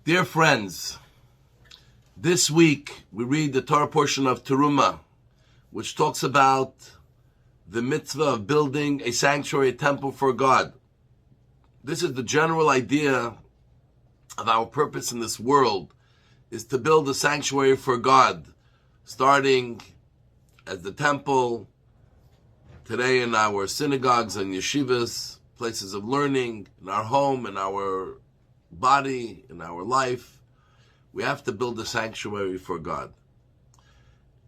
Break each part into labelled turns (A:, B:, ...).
A: Dear friends, this week we read the Torah portion of Teruma, which talks about the mitzvah of building a sanctuary, a temple for God. This is the general idea of our purpose in this world, is to build a sanctuary for God, starting as the temple, today in our synagogues and yeshivas, places of learning, in our home, in our body, in our life. We have to build a sanctuary for God.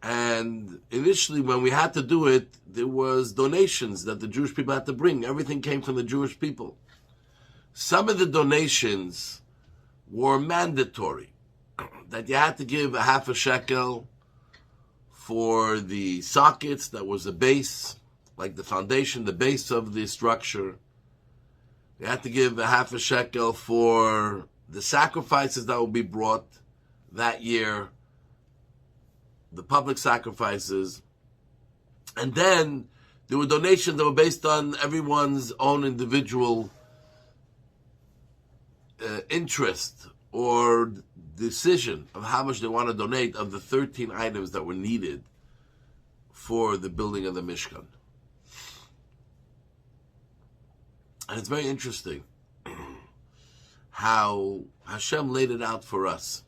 A: And initially, when we had to do it, there was donations that the Jewish people had to bring. Everything came from the Jewish people. Some of the donations were mandatory, that you had to give a half a shekel for the sockets, that was the base, like the foundation, the base of the structure. You had to give a half a shekel for the sacrifices that will be brought that year, the public sacrifices. And then there were donations that were based on everyone's own individual interest or decision of how much they want to donate of the 13 items that were needed for the building of the Mishkan. And it's very interesting how Hashem laid it out for us,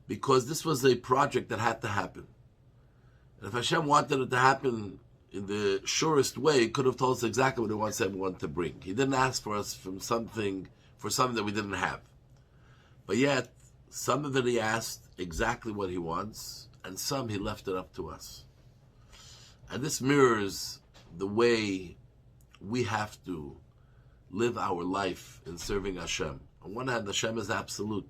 A: because this was a project that had to happen. And if Hashem wanted it to happen in the surest way, He could have told us exactly what He wants everyone to bring. He didn't ask for us for something that we didn't have. But yet, some of it He asked exactly what He wants, and some He left it up to us. And this mirrors the way we have to live our life in serving Hashem. On one hand, Hashem is absolute.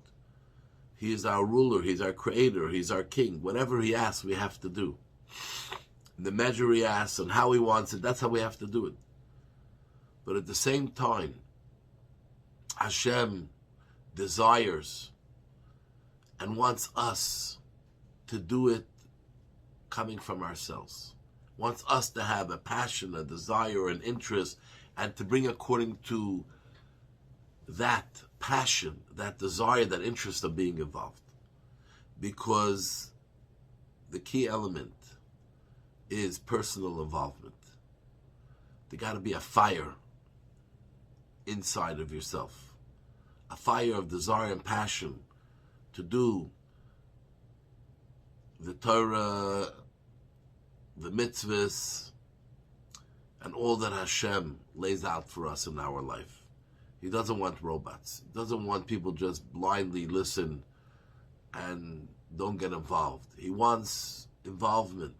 A: He is our ruler, He's our creator, He's our king. Whatever He asks, we have to do. The measure He asks and how He wants it, that's how we have to do it. But at the same time, Hashem desires and wants us to do it coming from ourselves. Wants us to have a passion, a desire, an interest, and to bring according to that passion, that desire, that interest of being involved. Because the key element is personal involvement. There got to be a fire inside of yourself, a fire of desire and passion to do the Torah, the mitzvahs, and all that Hashem lays out for us in our life. He doesn't want robots. He doesn't want people just blindly listen and don't get involved. He wants involvement.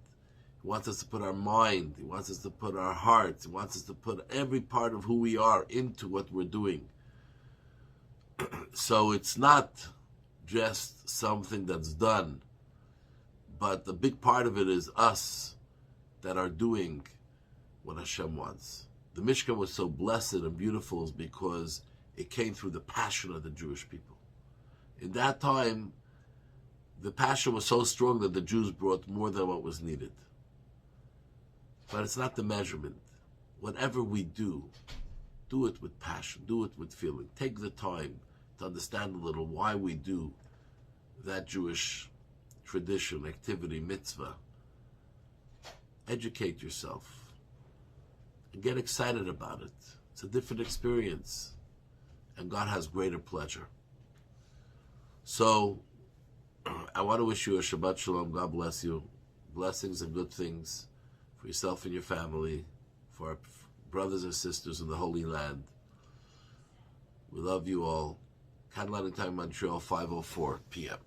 A: He wants us to put our mind. He wants us to put our hearts. He wants us to put every part of who we are into what we're doing. So it's not just something that's done, but the big part of it is us that are doing what Hashem wants. The Mishkan was so blessed and beautiful is because it came through the passion of the Jewish people. In that time, the passion was so strong that the Jews brought more than what was needed. But it's not the measurement. Whatever we do it with passion, do it with feeling. Take the time to understand a little why we do that Jewish tradition, activity, mitzvah. Educate yourself. And get excited about it. It's a different experience. And God has greater pleasure. So, I want to wish you a Shabbat Shalom. God bless you. Blessings and good things for yourself and your family, for our brothers and sisters in the Holy Land. We love you all. Candlelighting time, Montreal, 5:04 p.m.